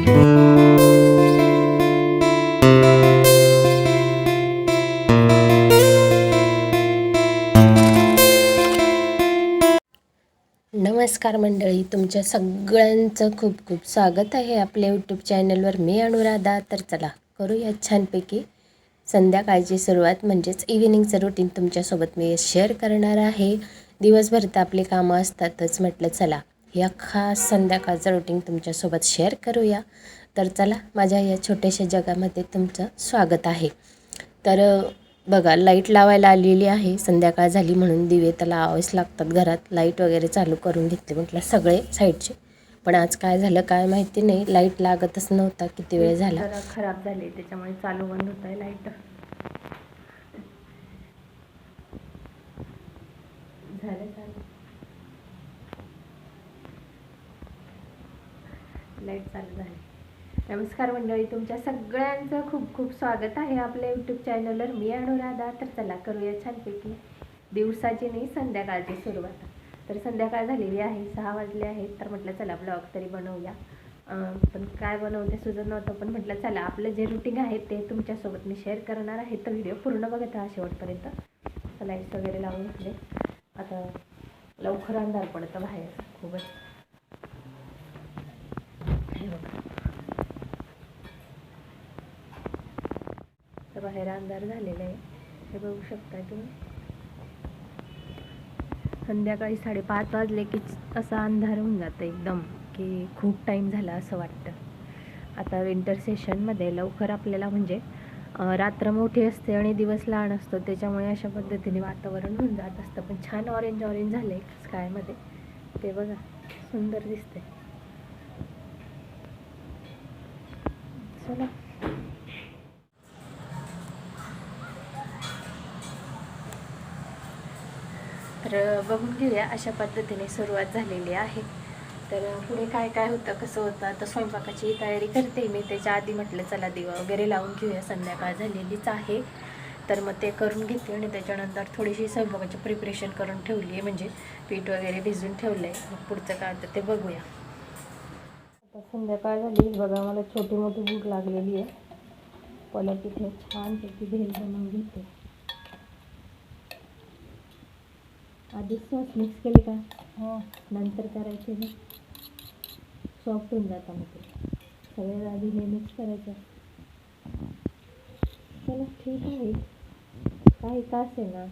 नमस्कार मंडळी, तुमच्या सगळ्यांचं खूप खूप स्वागत आहे आपल्या यूट्यूब चॅनलवर. मी अनुराधा. तर चला करूया छानपैकी संध्याकाळची सुरुवात, म्हणजेच इव्हिनिंगचं रुटीन तुमच्यासोबत मी शेअर करणार आहे. दिवसभर तर आपली कामं असतातच, म्हटलं चला या खास संध्याकाळचं रुटीन तुमच्यासोबत शेअर करूया. तर चला, माझ्या या छोट्याशा जगामध्ये तुमचं स्वागत आहे. तर बघा, लाईट लावायला आलेली आहे. संध्याकाळ झाली म्हणून दिवे तर लावावेच लागतात घरात. लाईट वगैरे चालू करून घेतले म्हटलं सगळे साईडचे. पण आज काय झालं काय माहिती नाही, लाईट लागतच नव्हता. किती वेळ झाला, खराब झाले त्याच्यामुळे चालू बंद होत आहे लाईट. झालं लाईट चालू झाली. नमस्कार मंडळी, तुमच्या सगळ्यांचं खूप खूप स्वागत आहे आपल्या यूट्यूब चॅनलवर. मी अनुराधा. तर चला करूया छानपैकी दिवसाची नाही संध्याकाळची सुरुवात. तर संध्याकाळ झालेली आहे, 6 वाजले आहेत. तर म्हटलं चला ब्लॉग तरी बनवूया. पण काय बनवते सुचत नव्हतं, पण म्हटलं चला आपलं जे रुटीन आहे ते तुमच्यासोबत मी शेअर करणार आहे. तर व्हिडिओ पूर्ण बघत राहा शेवटपर्यंत. लाईट्स वगैरे लावून घेतले. आता लवकर अंधार पडतं बाहेर खूपच. तर बाहेर अंधार झालेला आहे, हे बघू शकता तुम्ही. संध्याकाळी 5:30 वाजले की असा अंधार होऊन जातं एकदम, की खूप टाईम झाला असं वाटतं. आता विंटर सेशनमध्ये लवकर आपल्याला म्हणजे रात्र मोठी असते आणि दिवस लहान असतो, त्याच्यामुळे अशा पद्धतीने वातावरण होऊन जात असतं. पण छान ऑरेंज ऑरेंज झालं आहे स्कायमध्ये, ते बघा सुंदर दिसते. चला तर बघून घेऊया. अशा पद्धतीने सुरुवात झालेली आहे. तर पुढे काय काय होतं कसं होतं, आता स्वयंपाकाची तयारी करते मी. त्याच्या आधी म्हटलं चला दिवा वगैरे लावून घेऊया, संध्याकाळ झालेलीच आहे. तर मग ते करून घेते आणि त्याच्यानंतर थोडीशी स्वयंपाकाची प्रिपरेशन करून ठेवली आहे, म्हणजे पीठ वगैरे भिजून ठेवलं आहे. मग पुढचं काय होतं ते बघूया. आता संध्याकाळ झाली बघा, मला छोटी मोठी भूक लागलेली आहे. पलक इथे छानपैकी भेल बनवून घेते. आधी सॉस मिक्स केले का नंतर करायचे ना, सॉफ्ट होऊन जातं. मग ते सगळ्यात आधी हे मिक्स करायचं. चला ठीक आहे, काही तास आहे ना,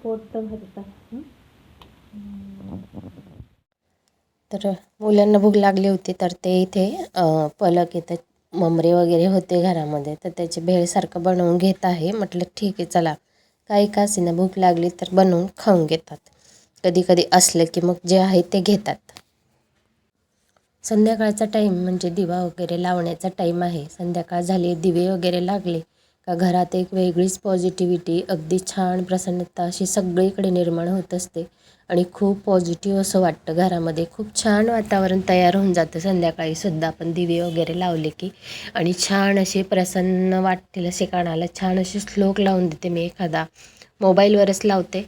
पोट तर भरतं. तर मुलांना भूक लागली होती, तर ते इथे पलक येतं ममरे वगैरे होते घरामध्ये, तर त्याचे भेळसारखं बनवून घेत आहे. म्हटलं ठीक आहे चला, काही का असेना भूक लागली तर बनवून खाऊन घेतात. कधी कधी असलं की मग जे आहे ते घेतात. संध्याकाळचा टाईम म्हणजे दिवा वगैरे लावण्याचा टाईम आहे. संध्याकाळ झाली, दिवे वगैरे लागले का घरात एक वेगळीच पॉझिटिव्हिटी, अगदी छान प्रसन्नता अशी सगळीकडे निर्माण होत असते आणि खूप पॉझिटिव्ह असं वाटतं घरामध्ये. खूप छान वातावरण तयार होऊन जातं संध्याकाळीसुद्धा आपण दिवे वगैरे लावले की. आणि छान असे प्रसन्न वाटतील असे कानाला छान असे श्लोक लावून देते मी, एखादा मोबाईलवरच लावते.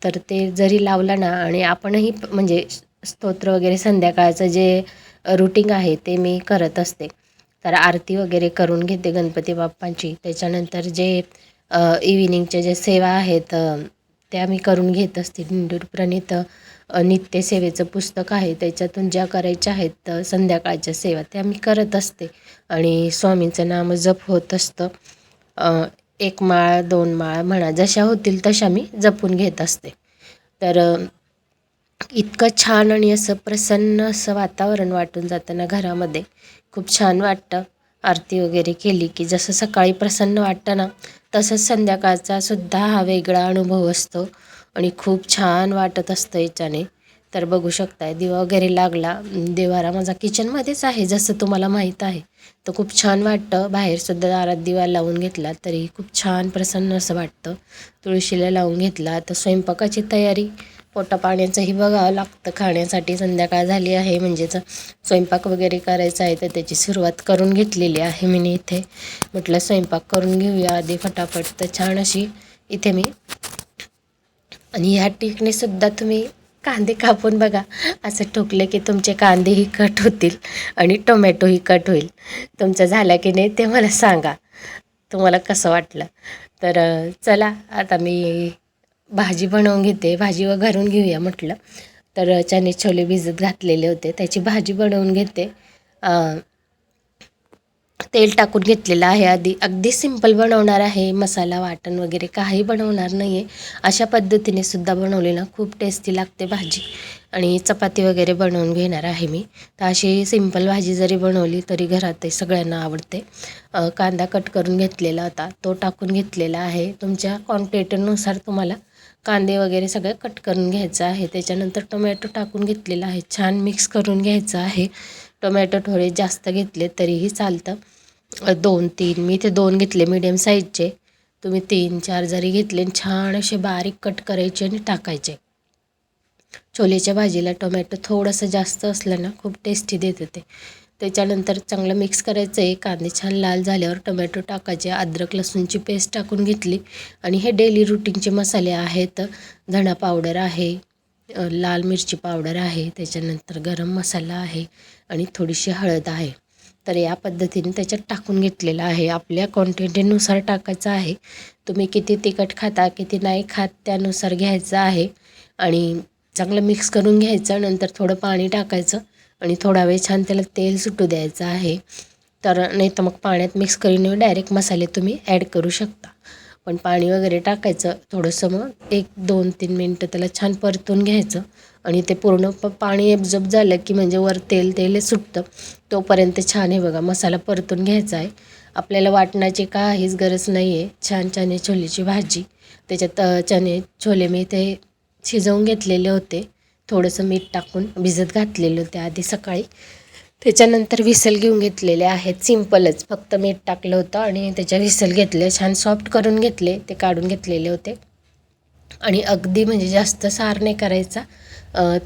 तर ते जरी लावला ना, आणि आपणही म्हणजे स्तोत्र वगैरे संध्याकाळचं जे रुटीन आहे ते मी करत असते. तर आरती वगैरे करून घेते गणपती बाप्पांची. त्याच्यानंतर जे इव्हिनिंगच्या जे सेवा आहेत त्या मी करून घेत असते. इंदूर प्रणित नित्यसेवेचं पुस्तक आहे, त्याच्यातून ज्या करायच्या आहेत संध्याकाळच्या सेवा त्या मी करत असते. आणि स्वामींचं नाम जप होत असतं. 1 माळ 2 माळ म्हणा, जशा होतील तशा मी जपून घेत असते. तर इतकं छान आणि असं प्रसन्न असं वातावरण वाटून जातं ना घरामध्ये, खूप छान वाटतं. आरती वगैरे केली की जसं सकाळी प्रसन्न वाटतं ना, तसंच संध्याकाळचा सुद्धा हा वेगळा अनुभव असतो आणि खूप छान वाटत असतं याच्याने. तर बघू शकताय दिवा वगैरे लागला. देवारा माझा किचनमध्येच आहे जसं तुम्हाला माहीत आहे. तर खूप छान वाटतं. बाहेरसुद्धा दारात दिवा लावून घेतला तरी खूप छान प्रसन्न असं वाटतं. तुळशीला लावून घेतला. तर स्वयंपाकाची तयारी, पोटापाण्याचंही बघावं लागतं. खाण्यासाठी संध्याकाळ झाली आहे म्हणजेच स्वयंपाक वगैरे करायचा आहे, तर त्याची सुरुवात करून घेतलेली आहे मी इथे. म्हटलं स्वयंपाक करून घेऊया आधी फटाफट. तर छान अशी इथे मी, आणि ह्या टिकणीसुद्धा तुम्ही कांदे कापून बघा, असं ठोकले की तुमचे कांदेही कट होतील आणि टोमॅटोही कट होईल. तुमचं झालं की नाही ते मला सांगा, तुम्हाला कसं वाटलं. तर चला आता मी भाजी बनवून घेते. भाजी वघारून घेऊया म्हटलं. तर चणे छोले भिजत घातलेले होते, त्याची भाजी बनवून घेते. तेल टाकून घेतलेलं आहे आधी. अगदी सिंपल बनवणार आहे, मसाला वाटण वगैरे काही बनवणार नाही आहे. अशा पद्धतीने सुद्धा बनवली ना खूप टेस्टी लागते भाजी. आणि चपाती वगैरे बनवून घेणार आहे मी. तर अशी सिंपल भाजी जरी बनवली तरी घरातही सगळ्यांना आवडते. कांदा कट करून घेतलेला होता, तो टाकून घेतलेला आहे. तुमच्या क्वांटिटीनुसार तुम्हाला कांदे वगैरे सगळं कट करून घ्यायचं आहे. त्याच्यानंतर टोमॅटो टाकून घेतलेला आहे, छान मिक्स करून घ्यायचं आहे. टोमॅटो थोडे जास्त घेतले तरीही चालतं. 2-3 मी ते 2 घेतले मीडियम साईजचे. तुम्ही 3-4 जरी घेतले, छान असे बारीक कट करायचे आणि टाकायचे. छोलेच्या भाजीला टोमॅटो थोडंसं जास्त असलं ना खूप टेस्टी देते ते. त्याच्यानंतर चांगलं मिक्स करायचं आहे. कांदे छान लाल झाल्यावर टोमॅटो टाकायचे. अद्रक लसूणची पेस्ट टाकून घेतली. आणि हे डेली रुटीनचे मसाले आहेत. धणा पावडर आहे, लाल मिरची पावडर आहे, त्याच्यानंतर गरम मसाला आहे आणि थोडीशी हळद आहे. तर या पद्धतीने त्याच्यात टाकून घेतलेलं आहे. आपल्या क्वांटिटीनुसार टाकायचं आहे. तुम्ही किती तिखट खाता किती नाही खात त्यानुसार घ्यायचं आहे. आणि चांगलं मिक्स करून घ्यायचं. नंतर थोडं पाणी टाकायचं आणि थोडा वेळ छान त्याला तेल सुटू द्यायचं आहे. तर नाही तर मग पाण्यात मिक्स करून डायरेक्ट मसाले तुम्ही ॲड करू शकता. पण पाणी वगैरे टाकायचं थोडंसं, मग 1-2-3 मिनटं त्याला छान परतून घ्यायचं. आणि ते पूर्ण पाणी एब्झॉर्ब झालं की म्हणजे वर तेल सुटतं, तोपर्यंत छान हे बघा मसाला परतून घ्यायचा आहे. आपल्याला वाटण्याची काहीच गरज नाही आहे. छान चणे छोलेची भाजी. त्याच्यात चणे छोले मी ते शिजवून घेतलेले होते, थोडंसं मीठ टाकून भिजत घातलेले होते आधी सकाळी. त्याच्यानंतर व्हिसल घेऊन घेतलेले आहेत. सिंपलच फक्त मीठ टाकलं होतं आणि त्याच्या व्हिसल घेतले, छान सॉफ्ट करून घेतले, ते काढून घेतलेले होते. आणि अगदी म्हणजे जास्त सार नाही करायचा,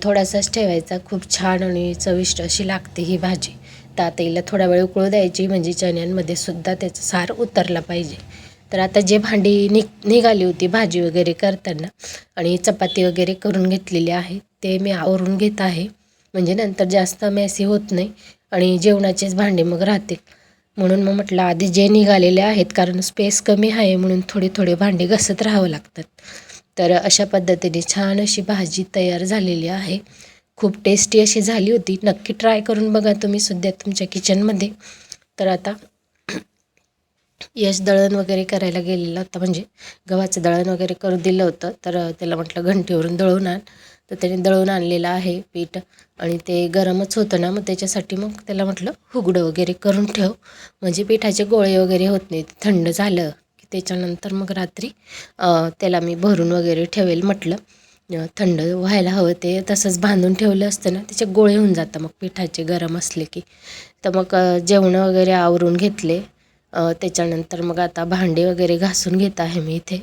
थोडासाच ठेवायचा. खूप छान आणि चविष्ट अशी लागते ही भाजी. तातईला थोडा वेळ उकळू द्यायची, म्हणजे चण्यांमध्ये सुद्धा त्याचं सार उतरला पाहिजे. तर आता जे भांडी निघाली होती भाजी वगैरे करताना आणि चपाती वगैरे करून घेतलेली आहे, ते मी आवरून घेत आहे. म्हणजे नंतर जास्त मेसी होत नाही आणि जेवणाचेच भांडे मग राहतील. म्हणून मग म्हटलं आधी जे निघालेले आहेत, कारण स्पेस कमी आहे म्हणून थोडे भांडे घसत राहावं लागतात. तर अशा पद्धतीने छान अशी भाजी तयार झालेली आहे. खूप टेस्टी अशी झाली होती. नक्की ट्राय करून बघा तुम्ही सुद्धा तुमच्या किचनमध्ये. तर आता यश दळण वगैरे करायला गेलेलं होतं, म्हणजे गव्हाचं दळण वगैरे करून दिलं होतं. तर त्याला म्हटलं घंटीवरून दळून आण. तर त्याने दळून आणलेलं आहे पीठ. आणि ते गरमच होतं ना, मग त्याच्यासाठी मग त्याला म्हटलं हुगडं वगैरे करून ठेव, म्हणजे पिठाचे गोळे वगैरे होत नाहीत. थंड झालं की त्याच्यानंतर मग रात्री त्याला मी भरून वगैरे ठेवेल म्हटलं. थंड व्हायला हवं, ते तसंच बांधून ठेवलं असतं ना त्याचे गोळे होऊन जातं मग पिठाचे गरम असले की. तर मग जेवणं वगैरे आवरून घेतले. त्याच्यानंतर मग आता भांडे वगैरे घासून घेत आहे मी इथे.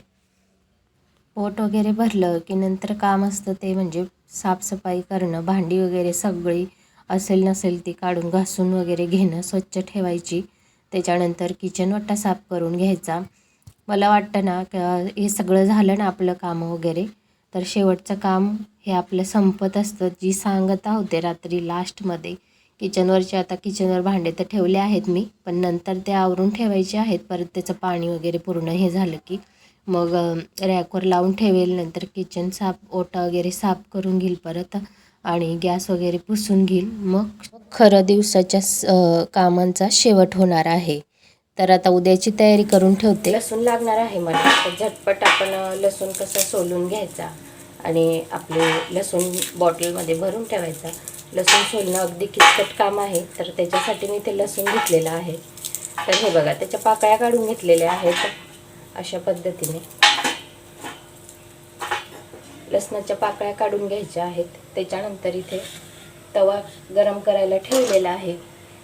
पोट वगैरे भरलं की नंतर काम असतं ते म्हणजे साफसफाई करणं. भांडी वगैरे सगळी असेल नसेल ती काढून घासून वगैरे घेणं, स्वच्छ ठेवायची. त्याच्यानंतर किचन वट्टा साफ करून घ्यायचा. मला वाटतं ना हे सगळं झालं ना आपलं कामं वगैरे, तर शेवटचं काम हे आपलं संपत असतं. जी सांगता होते रात्री लास्टमध्ये किचनवरचे, आता किचनवर भांडे तर ठेवले आहेत मी, पण नंतर ते आवरून ठेवायचे आहेत. परत त्याचं पाणी वगैरे पूर्ण हे झालं की मग रॅकवर लावून ठेवेल. नंतर किचन साफ, ओटा वगैरे साफ करून घेईल परत आणि गॅस वगैरे पुसून घेईल. मग खरं दिवसाच्या कामांचा शेवट होणार आहे. तर आता उद्याची तयारी करून ठेवते. लसूण लागणार आहे मला, तर झटपट आपण लसूण कसा सोलून घ्यायचा आणि आपले लसूण बॉटलमध्ये भरून ठेवायचा. लसूण सोलणं अगदी किचकट काम आहे, तर त्याच्यासाठी मी ते लसूण घेतलेलं आहे. तर हे बघा, त्याच्या पाकळ्या काढून घेतलेल्या आहेत अशा पद्धतीने. लसणाच्या पाकळ्या काढून घ्यायच्या आहेत. त्याच्यानंतर इथे तवा गरम करायला ठेवलेला आहे.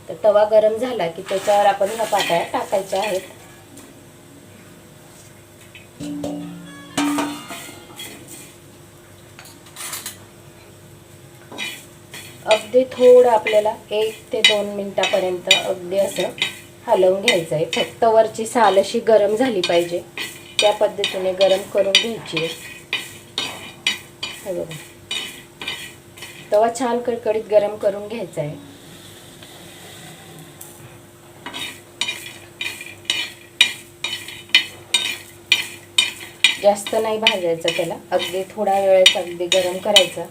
तर तवा गरम झाला की त्याच्यावर आपण ह्या पाकळ्या टाकायच्या आहेत. अगदी थोडं आपल्याला 1 ते 2 मिनिटापर्यंत अगदी असं हलवून घ्यायचं आहे. फक्त वरची साल अशी गरम झाली पाहिजे, त्या पद्धतीने गरम करून घ्यायची आहे. हे बघा, तवा छान कडकडीत गरम करून घ्यायचा आहे. जास्त नाही भाजायचं त्याला, अगदी थोडा वेळच अगदी गरम करायचा.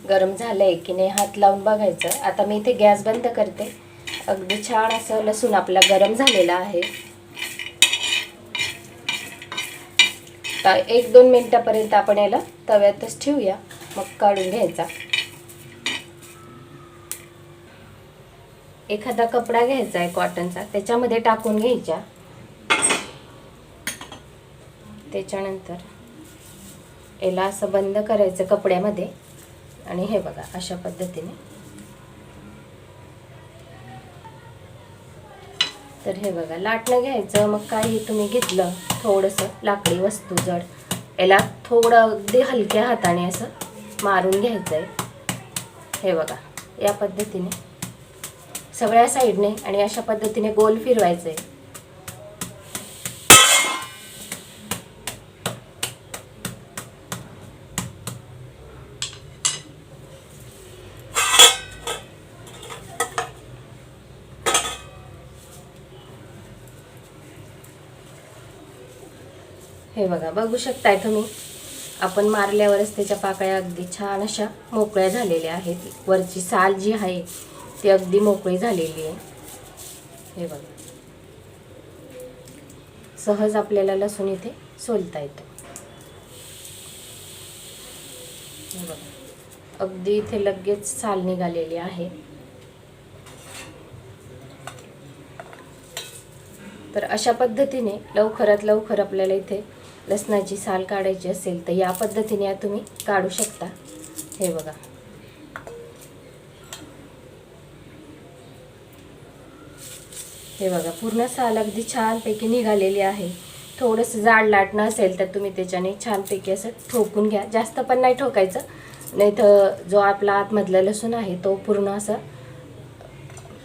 गरम झालंय की नाही हात लावून बघायचं. आता मी इथे गॅस बंद करते. अगदी छान असं लसूण आपला गरम झालेला आहे. 1-2 मिनिटापर्यंत आपण याला तव्यातच ठेवूया, मग काढून घ्यायचा. एखादा कपडा घ्यायचा आहे कॉटनचा, त्याच्यामध्ये टाकून घ्यायच्या. त्याच्यानंतर याला असं बंद करायचं कपड्यामध्ये आणि हे बघा अशा पद्धतीने. तर हे बघा लाटणं घ्यायचं. मग काही तुम्ही घेतलं थोडंसं लाकडी वस्तू जड, याला थोडं अगदी हलक्या हाताने असं मारून घ्यायचं आहे. हे बघा या पद्धतीने सगळ्या साईडने आणि अशा पद्धतीने गोल फिरवायचं आहे. हे बघा बघू शकताय तुम्ही, आपण मारल्यावरच त्याच्या पाकळ्या अगदी छान अशा मोकळ्या झालेल्या आहेत. वरची साल जी आहे ती अगदी मोकळी झालेली आहे. हे बघा सहज आपल्याला लसूण इथे सोलता येतो. हे बघा अगदी इथे लगेच साल निघालेली आहे. तर अशा पद्धतीने लवकरात लवकर आपल्याला इथे लसणाची साल काढायची असेल तर या पद्धतीने तुम्ही काढू शकता. हे बघा हे बघा पूर्ण साल अगदी छानपैकी निघालेली आहे. थोडंसं जाड लाटणं असेल तर तुम्ही त्याच्याने छानपैकी असं ठोकून घ्या. जास्त पण नाही ठोकायचं, नाही तर जो आपला आतमधला लसूण आहे तो पूर्ण असं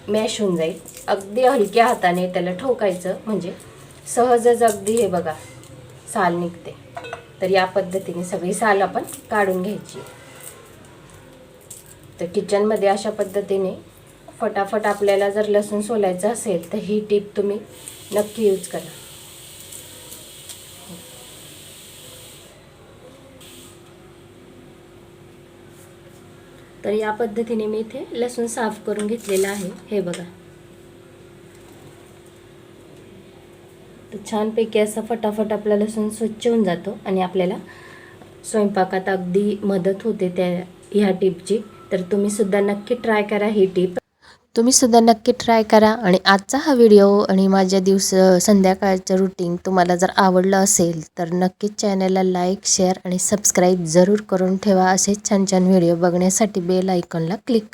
मॅश होऊन जाईल. अगदी हलक्या हाताने त्याला ठोकायचं म्हणजे सहजच अगदी हे बघा साल निघते. तर या पद्धतीने सगळी साल आपण काढून घ्यायची. तर किचनमध्ये अशा पद्धतीने फटाफट आपल्याला जर लसूण सोलायचं असेल तर ही टीप तुम्ही नक्की यूज करा. तर या पद्धतीने मी इथे लसूण साफ करून घेतलेला आहे. हे बघा तर छानपैकी असं फटाफट आपला लसूण स्वच्छ होऊन जातो आणि आपल्याला स्वयंपाकात अगदी मदत होते ह्या टिपची. तर तुम्ही सुद्धा नक्की ट्राय करा ही टिप. तुम्ही सुद्धा नक्की ट्राय करा. आणि आजचा हा व्हिडिओ आणि माझ्या संध्याकाळचं रुटीन तुम्हाला जर आवडलं असेल तर नक्कीच चॅनलला लाईक, शेअर आणि सबस्क्राईब जरूर करून ठेवा. असेच छान छान व्हिडिओ बघण्यासाठी बेल आयकॉनला क्लिक